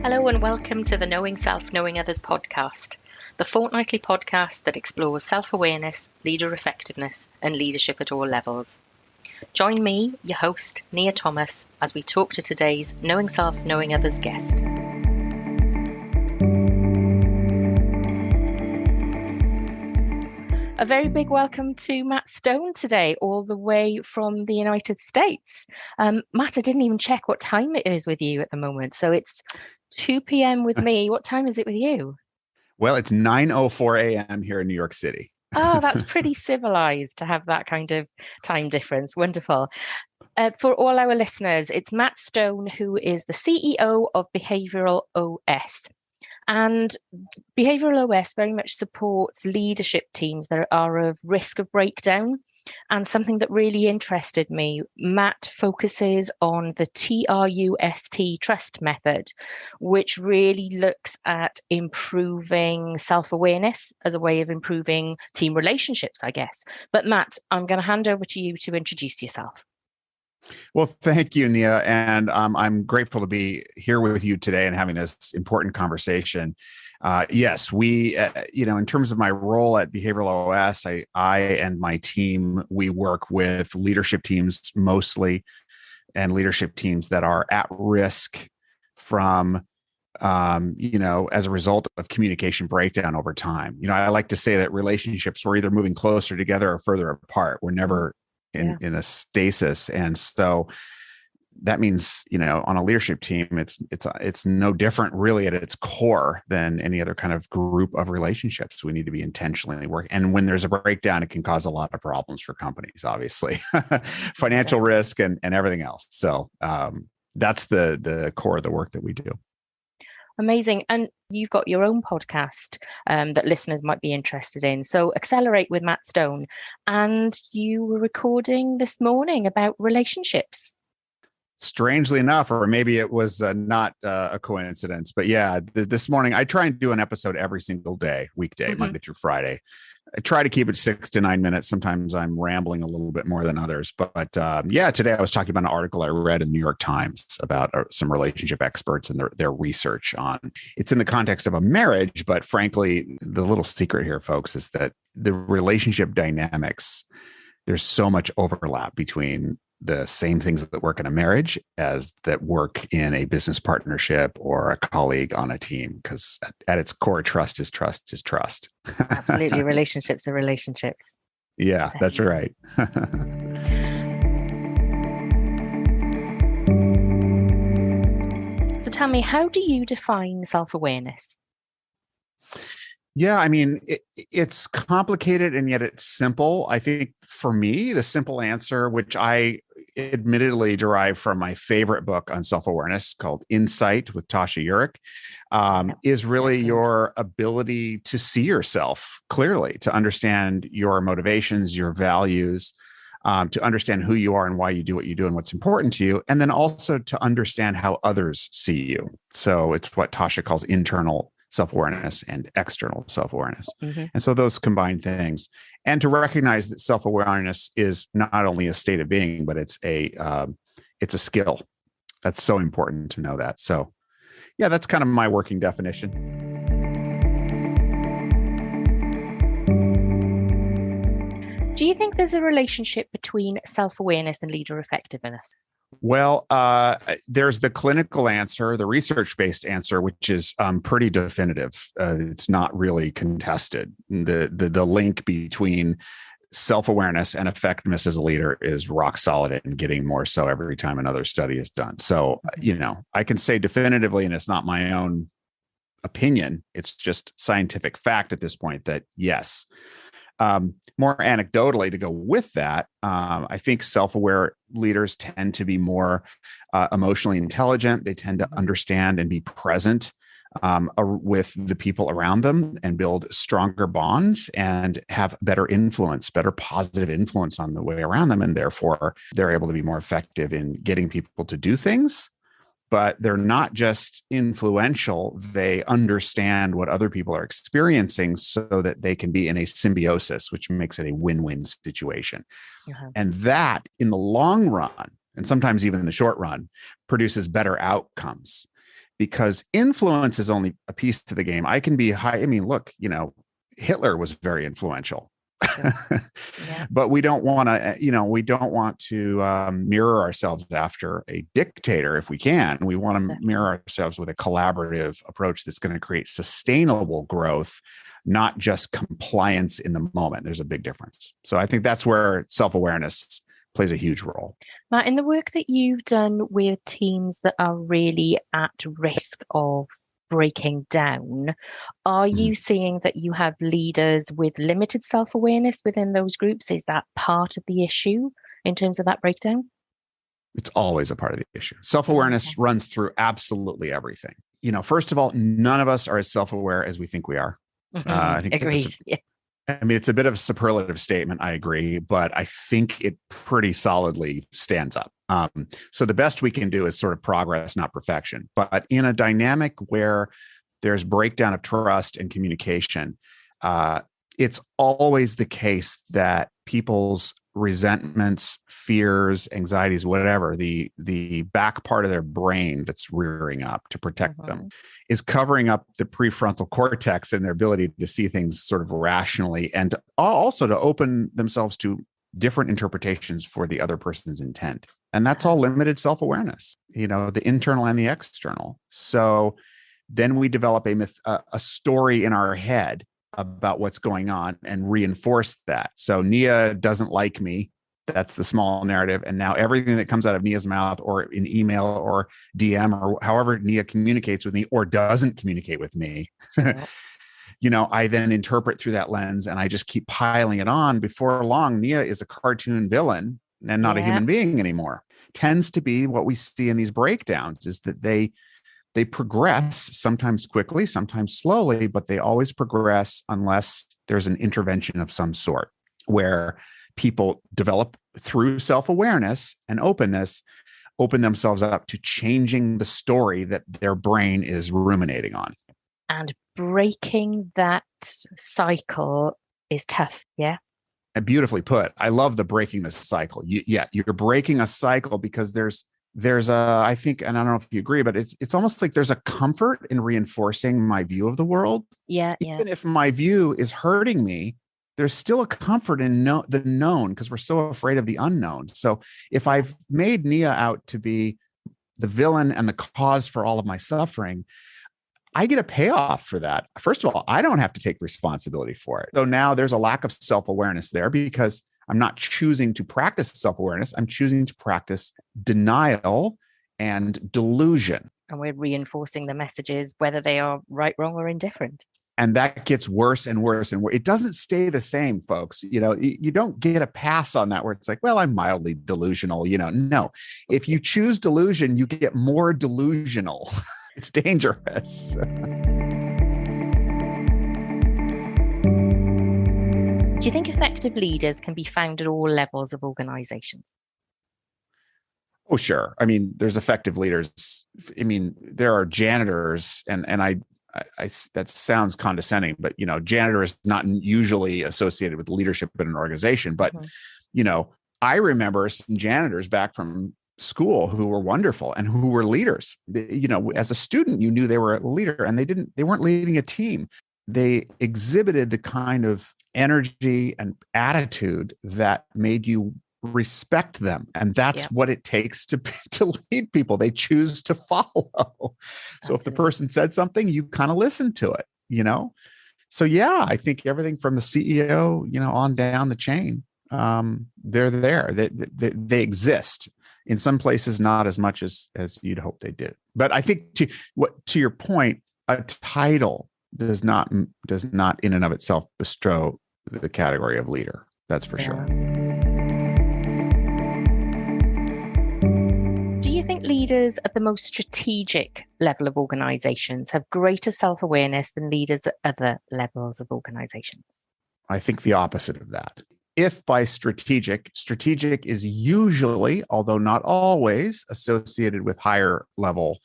Hello and welcome to the Knowing Self, Knowing Others podcast, the fortnightly podcast that explores self-awareness, leader effectiveness, and leadership at all levels. Join me, your host, Nia Thomas, as we talk to today's Knowing Self, Knowing Others guest. A very big welcome to Matt Stone today, all the way from the United States. Matt, I didn't even check what time it is with you at the moment. So it's 2 p.m. with me. What time is it with you? Well, it's 9:04 a.m. here in New York City. Oh, that's pretty civilized to have that kind of time difference. Wonderful. For all our listeners, it's Matt Stone, who is the CEO of BehavioralOS. And BehavioralOS very much supports leadership teams that are of risk of breakdown. And something that really interested me, Matt focuses on the TRUST method, which really looks at improving self-awareness as a way of improving team relationships, I guess. But Matt, I'm going to hand over to you to introduce yourself. Well, thank you, Nia. And I'm grateful to be here with you today and having this important conversation. Yes, we, in terms of my role at BehavioralOS, I and my team, we work with leadership teams mostly, and leadership teams that are at risk from, as a result of communication breakdown over time. I like to say that relationships were either moving closer together or further apart. We're never in a stasis. And so that means, on a leadership team, it's no different really at its core than any other kind of group of relationships. We need to be intentionally working. And when there's a breakdown, it can cause a lot of problems for companies, obviously, financial risk and everything else. So that's the core of the work that we do. Amazing. And you've got your own podcast that listeners might be interested in. So Accelerate with Matt Stone. And you were recording this morning about relationships. Strangely enough, or maybe it was not a coincidence, but yeah, this morning I try and do an episode every single day, weekday, Monday through Friday. I try to keep it 6 to 9 minutes. Sometimes I'm rambling a little bit more than others, but today I was talking about an article I read in the New York Times about some relationship experts and their research on. It's in the context of a marriage, but frankly, the little secret here, folks, is that the relationship dynamics, there's so much overlap between the same things that work in a marriage as that work in a business partnership or a colleague on a team, because at its core, trust is trust is trust. Absolutely. Relationships are relationships. Yeah, that's right. So tell me, how do you define self-awareness? Yeah, I mean, it's complicated and yet it's simple. I think for me, the simple answer, which I admittedly derive from my favorite book on self-awareness called Insight with Tasha Eurich, is really your ability to see yourself clearly, to understand your motivations, your values, to understand who you are and why you do what you do and what's important to you, and then also to understand how others see you. So it's what Tasha calls internal self-awareness and external self-awareness. And so those combined things, and to recognize that self-awareness is not only a state of being, but it's a skill. That's so important to know that. So yeah, that's kind of my working definition. Do you think there's a relationship between self-awareness and leader effectiveness? Well, there's the clinical answer, the research-based answer, which is pretty definitive. It's not really contested. The link between self-awareness and effectiveness as a leader is rock solid and getting more so every time another study is done. So, I can say definitively, and it's not my own opinion, it's just scientific fact at this point that yes. More anecdotally, to go with that, I think self-aware leaders tend to be more emotionally intelligent. They tend to understand and be present with the people around them and build stronger bonds and have better influence, better positive influence on the way around them. And therefore, they're able to be more effective in getting people to do things. But they're not just influential. They understand what other people are experiencing so that they can be in a symbiosis, which makes it a win-win situation. And that, in the long run, and sometimes even in the short run, produces better outcomes because influence is only a piece to the game. I can be high. I mean, look, Hitler was very influential. Yeah. But we don't want to, we don't want to mirror ourselves after a dictator if we can. We want to mirror ourselves with a collaborative approach that's going to create sustainable growth, not just compliance in the moment. There's a big difference. So I think that's where self-awareness plays a huge role. Matt, in the work that you've done with teams that are really at risk of breaking down, are you seeing that you have leaders with limited self-awareness within those groups? Is that part of the issue in terms of that breakdown? It's always a part of the issue. Self-awareness runs through absolutely everything. First of all, none of us are as self-aware as we think we are. I think Agreed. it's a bit of a superlative statement. I agree, but I think it pretty solidly stands up. So the best we can do is sort of progress, not perfection. But in a dynamic where there's breakdown of trust and communication, it's always the case that people's resentments, fears, anxieties, whatever, the back part of their brain that's rearing up to protect them is covering up the prefrontal cortex and their ability to see things sort of rationally, and also to open themselves to different interpretations for the other person's intent. And that's all limited self-awareness, the internal and the external. So then we develop a story in our head about what's going on and reinforce that. So Nia doesn't like me. That's the small narrative. And now everything that comes out of Nia's mouth or in email or DM or however Nia communicates with me or doesn't communicate with me, I then interpret through that lens and I just keep piling it on. Before long, Nia is a cartoon villain and not a human being anymore. Tends to be what we see in these breakdowns is that they progress, sometimes quickly, sometimes slowly, but they always progress unless there's an intervention of some sort where people develop through self-awareness and openness, open themselves up to changing the story that their brain is ruminating on. And breaking that cycle is tough, yeah? And beautifully put. I love the breaking the cycle. You're breaking a cycle because there's I think, and I don't know if you agree, but it's almost like there's a comfort in reinforcing my view of the world. Even if my view is hurting me, there's still a comfort in the known because we're so afraid of the unknown. So if I've made Nia out to be the villain and the cause for all of my suffering, I get a payoff for that. First of all, I don't have to take responsibility for it. So now there's a lack of self-awareness there because I'm not choosing to practice self-awareness. I'm choosing to practice denial and delusion. And we're reinforcing the messages, whether they are right, wrong, or indifferent. And that gets worse and worse and worse. It doesn't stay the same, folks. You don't get a pass on that where it's like, well, I'm mildly delusional. No. If you choose delusion, you get more delusional. It's dangerous. Do you think effective leaders can be found at all levels of organizations? Oh, sure. I mean, there's effective leaders. I mean, there are janitors, and I that sounds condescending, but janitor is not usually associated with leadership in an organization. But I remember some janitors back from school who were wonderful and who were leaders. As a student, you knew they were a leader, and they weren't leading a team. They exhibited the kind of energy and attitude that made you respect them. And that's what it takes to lead people. They choose to follow. So if the person said something, you kind of listen to it, So I think everything from the CEO, on down the chain, they're there. They exist. In some places, not as much as you'd hope they did. But I think to your point, a title does not in and of itself bestow the category of leader. That's for sure. Do you think leaders at the most strategic level of organizations have greater self-awareness than leaders at other levels of organizations? I think the opposite of that. If by strategic is usually, although not always, associated with higher level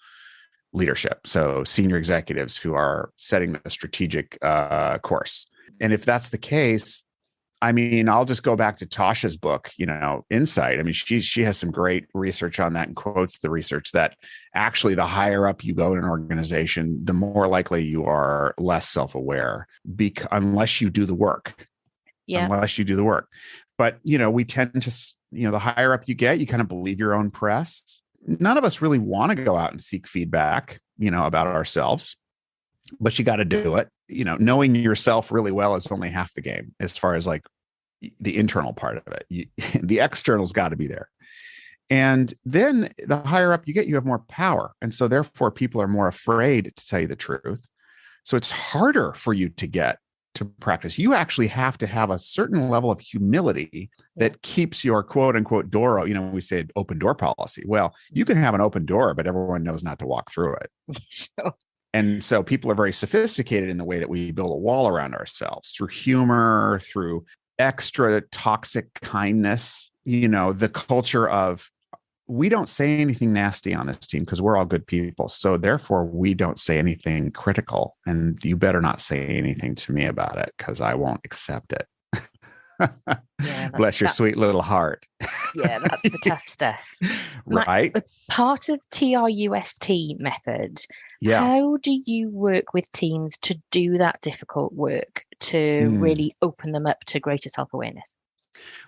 leadership. So senior executives who are setting the strategic course. And if that's the case, I mean, I'll just go back to Tasha's book, Insight. I mean, she has some great research on that and quotes the research that actually the higher up you go in an organization, the more likely you are less self-aware unless you do the work. Yeah. Unless you do the work. But, we tend to, the higher up you get, you kind of believe your own press. None of us really want to go out and seek feedback, about ourselves, but you got to do it. Knowing yourself really well is only half the game as far as like the internal part of it. The external's got to be there. And then the higher up you get, you have more power. And so therefore people are more afraid to tell you the truth. So it's harder for you to get to practice. You actually have to have a certain level of humility that keeps your quote unquote door. We say open door policy. Well, you can have an open door, but everyone knows not to walk through it. Sure. And so people are very sophisticated in the way that we build a wall around ourselves through humor, through extra toxic kindness, the culture of we don't say anything nasty on this team because we're all good people. So therefore we don't say anything critical, and you better not say anything to me about it because I won't accept it. Yeah, bless your sweet little heart. Yeah, that's the tough stuff. Right. Part of TRUST method. Yeah. How do you work with teams to do that difficult work to really open them up to greater self-awareness?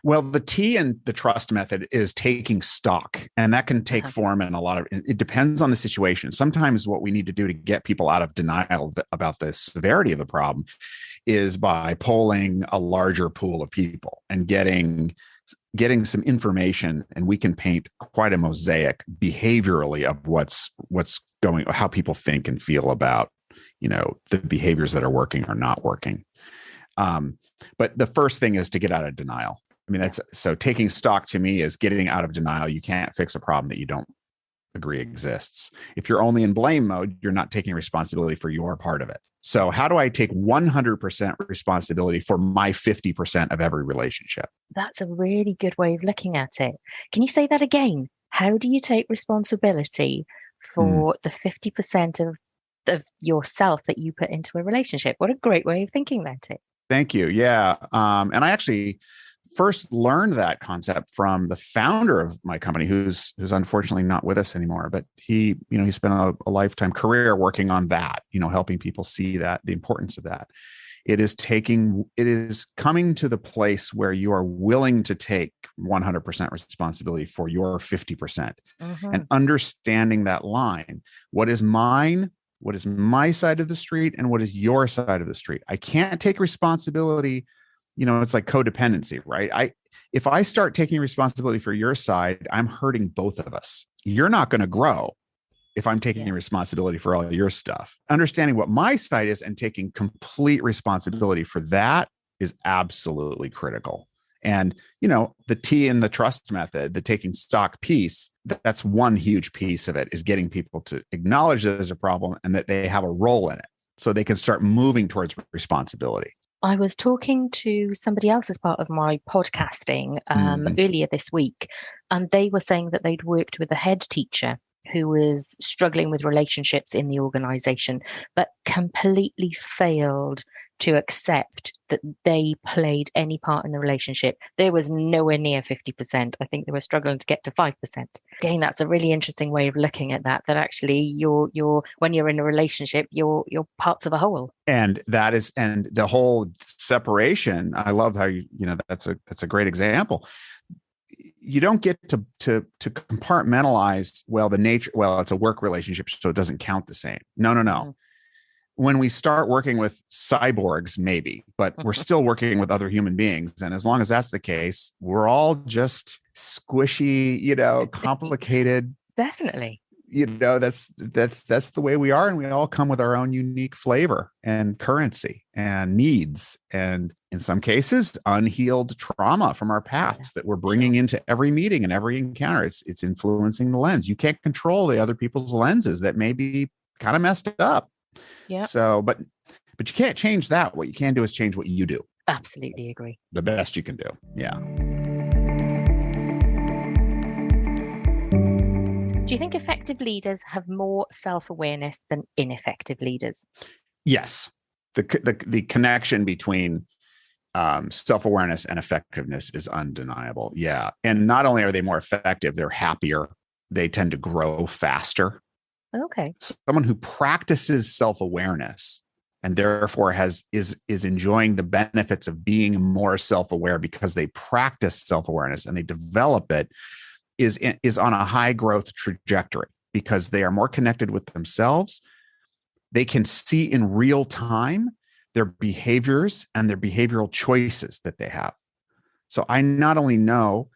Well, the T in the trust method is taking stock, and that can take form in it depends on the situation. Sometimes what we need to do to get people out of denial about the severity of the problem is by polling a larger pool of people and getting some information, and we can paint quite a mosaic behaviorally of what's going, how people think and feel about, the behaviors that are working or not working. But the first thing is to get out of denial. I mean, so taking stock to me is getting out of denial. You can't fix a problem that you don't agree exists. If you're only in blame mode, you're not taking responsibility for your part of it. So how do I take 100% responsibility for my 50% of every relationship? That's a really good way of looking at it. Can you say that again? How do you take responsibility for the 50% of yourself that you put into a relationship? What a great way of thinking about it. Thank you. Yeah. And I actually first learned that concept from the founder of my company, who's unfortunately not with us anymore, but he spent a lifetime career working on that, helping people see that, the importance of that. It is coming to the place where you are willing to take 100% responsibility for your 50% and understanding that line. What is mine? What is my side of the street, and what is your side of the street? I can't take responsibility. It's like codependency, right? If I start taking responsibility for your side, I'm hurting both of us. You're not going to grow if I'm taking responsibility for all your stuff. Understanding what my side is and taking complete responsibility for that is absolutely critical. And, the T in the trust method, the taking stock piece, that's one huge piece of it, is getting people to acknowledge that there's a problem and that they have a role in it so they can start moving towards responsibility. I was talking to somebody else as part of my podcasting earlier this week, and they were saying that they'd worked with a head teacher who was struggling with relationships in the organization, but completely failed to accept that they played any part in the relationship. There was nowhere near 50%. I think they were struggling to get to 5%. Again, that's a really interesting way of looking at that actually you're when you're in a relationship, you're parts of a whole. And the whole separation, I love how that's a great example. You don't get to compartmentalize, it's a work relationship, so it doesn't count the same. No. When we start working with cyborgs, maybe, but we're still working with other human beings. And as long as that's the case, we're all just squishy, complicated. Definitely. That's the way we are. And we all come with our own unique flavor and currency and needs. And in some cases, unhealed trauma from our past that we're bringing into every meeting and every encounter. It's influencing the lens. You can't control the other people's lenses that may be kind of messed up. Yeah. So, but you can't change that. What you can do is change what you do. Absolutely agree. The best you can do. Yeah. Do you think effective leaders have more self-awareness than ineffective leaders? Yes. The connection between self-awareness and effectiveness is undeniable. Yeah. And not only are they more effective, they're happier. They tend to grow faster. Okay. Someone who practices self-awareness and therefore is enjoying the benefits of being more self-aware because they practice self-awareness and they develop it is on a high growth trajectory because they are more connected with themselves. They can see in real time their behaviors and their behavioral choices that they have. So I not only know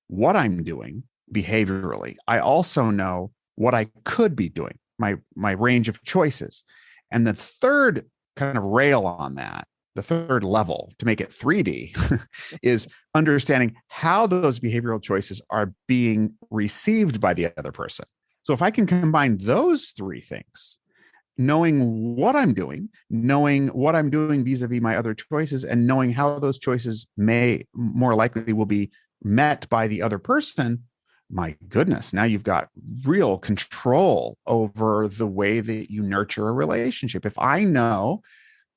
what I'm doing behaviorally, I also know what I could be doing, my range of choices. And the third kind of rail on that, the third level to make it 3D is understanding how those behavioral choices are being received by the other person. So if I can combine those three things, knowing what I'm doing vis-a-vis my other choices, and knowing how those choices may more likely will be met by the other person, my goodness, now you've got real control over the way that you nurture a relationship. If I know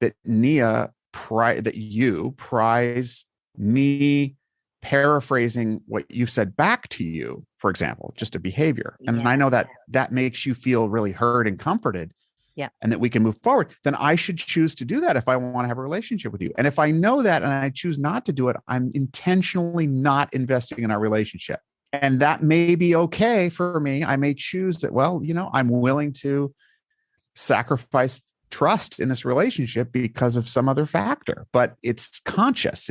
that that you prize me paraphrasing what you said back to you, for example, just a behavior, and I know that makes you feel really heard and comforted, and that we can move forward, then I should choose to do that if I want to have a relationship with you. And if I know that and I choose not to do it, I'm intentionally not investing in our relationship. And that may be okay for me. I may choose that, well, I'm willing to sacrifice trust in this relationship because of some other factor, but it's conscious.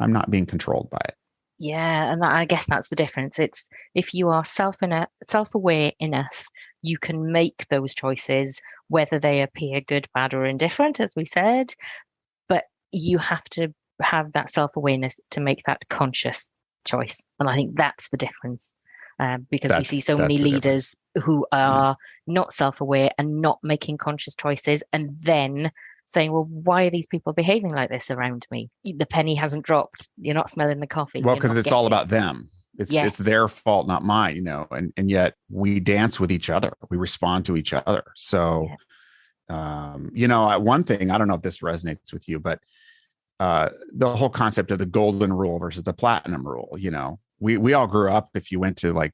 I'm not being controlled by it. Yeah, and I guess that's the difference. It's if you are self-aware enough, you can make those choices, whether they appear good, bad, or indifferent, as we said, but you have to have that self-awareness to make that conscious choice. And I think that's the difference, because we see so many leaders who are not self-aware and not making conscious choices, and then saying, well, why are these people behaving like this around me? The penny hasn't dropped. You're not smelling the coffee. Well, because it's all about them. It's their fault, not mine, and yet we dance with each other. We respond to each other. So, one thing, I don't know if this resonates with you, but the whole concept of the golden rule versus the platinum rule, we all grew up, if you went to like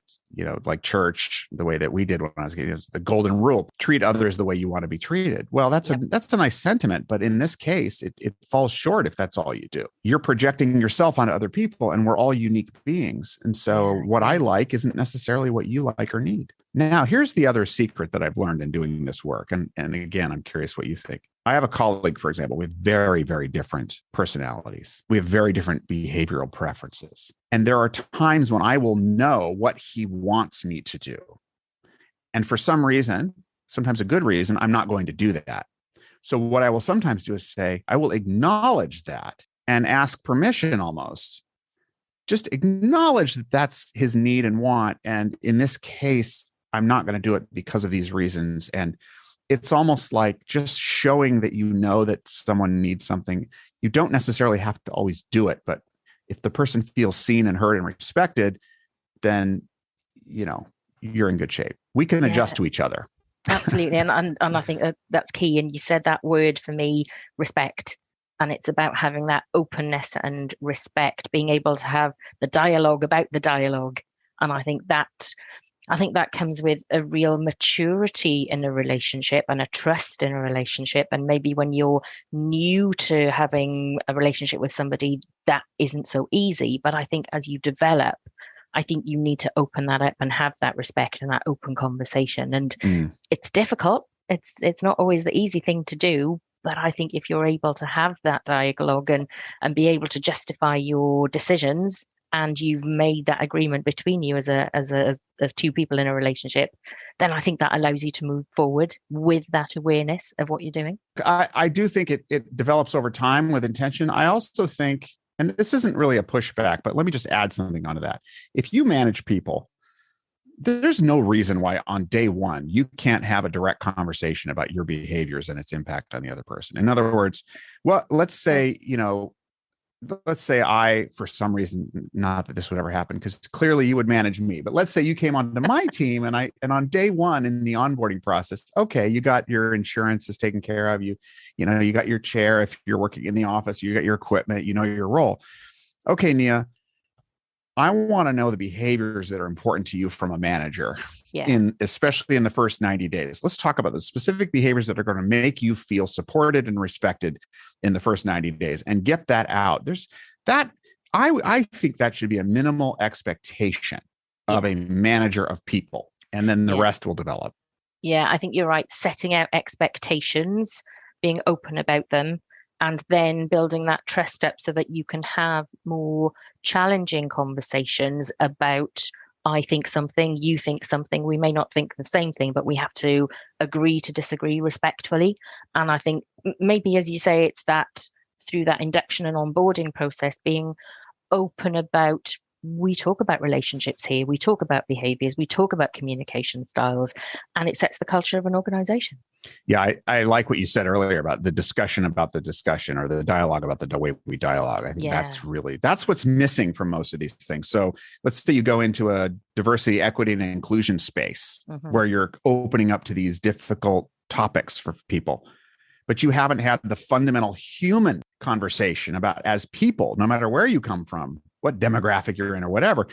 church the way that we did when I was a kid, it was the golden rule: treat others the way you want to be treated. Well, that's a nice sentiment, but in this case, it falls short if that's all you do. You're projecting yourself onto other people, and we're all unique beings. And so what I like isn't necessarily what you like or need. Now, here's the other secret that I've learned in doing this work. And again, I'm curious what you think. I have a colleague, for example, with very, very different personalities. We have very different behavioral preferences. And there are times when I will know what he wants me to do. And for some reason, sometimes a good reason, I'm not going to do that. So what I will sometimes do is say, I will acknowledge that and ask permission almost. Just acknowledge that that's his need and want. And in this case, I'm not going to do it because of these reasons. And it's almost like just showing that that someone needs something. You don't necessarily have to always do it, but if the person feels seen and heard and respected, then, you're in good shape. We can adjust to each other. Absolutely. And I think that's key. And you said that word for me, respect. And it's about having that openness and respect, being able to have the dialogue about the dialogue. And I think that comes with a real maturity in a relationship and a trust in a relationship. And maybe when you're new to having a relationship with somebody, that isn't so easy. But I think as you develop, I think you need to open that up and have that respect and that open conversation. And it's difficult. It's not always the easy thing to do. But I think if you're able to have that dialogue and be able to justify your decisions, and you've made that agreement between you as two people in a relationship, then I think that allows you to move forward with that awareness of what you're doing. I do think it develops over time with intention. I also think, and this isn't really a pushback, but let me just add something onto that. If you manage people, there's no reason why on day one you can't have a direct conversation about your behaviors and its impact on the other person. In other words, well, let's say, let's say I, for some reason, not that this would ever happen, because clearly you would manage me, but let's say you came onto my team and on day one in the onboarding process, okay, you got your insurance is taken care of. You got your chair. If you're working in the office, you got your equipment, you know your role. Okay, Nia, I want to know the behaviors that are important to you from a manager, especially in the first 90 days. Let's talk about the specific behaviors that are going to make you feel supported and respected in the first 90 days and get that out. There's that. I think that should be a minimal expectation of a manager of people, and then the rest will develop. Yeah, I think you're right. Setting out expectations, being open about them, and then building that trust up so that you can have more challenging conversations about, I think something, you think something. We may not think the same thing, but we have to agree to disagree respectfully. And I think maybe, as you say, it's that through that induction and onboarding process, being open about, we talk about relationships here, we talk about behaviors, we talk about communication styles, and it sets the culture of an organization. Yeah, I like what you said earlier about the discussion about the discussion, or the dialogue about the way we dialogue. I think that's what's missing from most of these things. So let's say you go into a diversity, equity, and inclusion space where you're opening up to these difficult topics for people, but you haven't had the fundamental human conversation about, as people, no matter where you come from, what demographic you're in or whatever,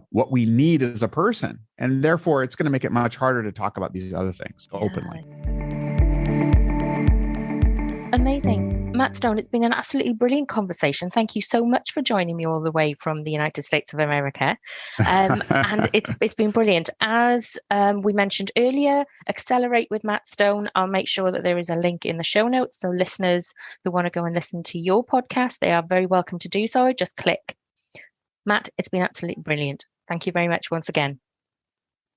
what we need as a person. And therefore, it's going to make it much harder to talk about these other things openly. Amazing. Matt Stone, it's been an absolutely brilliant conversation. Thank you so much for joining me all the way from the United States of America. And it's been brilliant. As we mentioned earlier, Accelerate with Matt Stone. I'll make sure that there is a link in the show notes. So listeners who want to go and listen to your podcast, they are very welcome to do so. Just click. Matt, it's been absolutely brilliant. Thank you very much once again.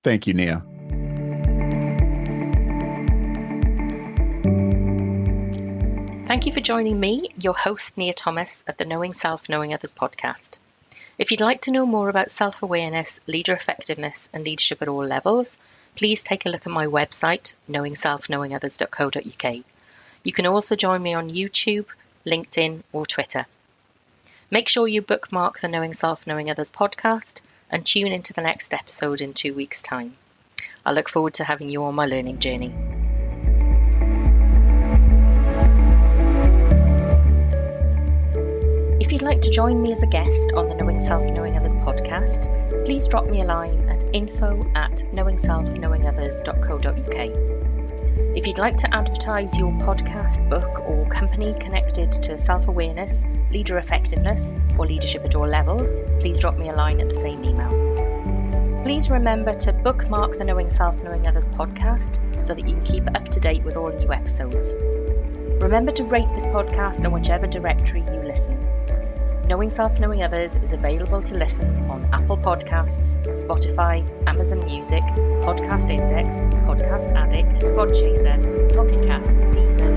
Thank you, Nia. Thank you for joining me, your host, Nia Thomas, at the Knowing Self, Knowing Others podcast. If you'd like to know more about self-awareness, leader effectiveness, and leadership at all levels, please take a look at my website, knowingselfknowingothers.co.uk. You can also join me on YouTube, LinkedIn, or Twitter. Make sure you bookmark the Knowing Self, Knowing Others podcast and tune into the next episode in 2 weeks' time. I look forward to having you on my learning journey. If you'd like to join me as a guest on the Knowing Self, Knowing Others podcast, please drop me a line at info@knowingselfknowingothers.co.uk. If you'd like to advertise your podcast, book, or company connected to self-awareness, leader effectiveness, or leadership at all levels, please drop me a line at the same email. Please remember to bookmark the Knowing Self, Knowing Others podcast so that you can keep up to date with all new episodes. Remember to rate this podcast on whichever directory you listen. Knowing Self, Knowing Others is available to listen on Apple Podcasts, Spotify, Amazon Music, Podcast Index, Podcast Addict, Podchaser, Pocket Casts, Deezer,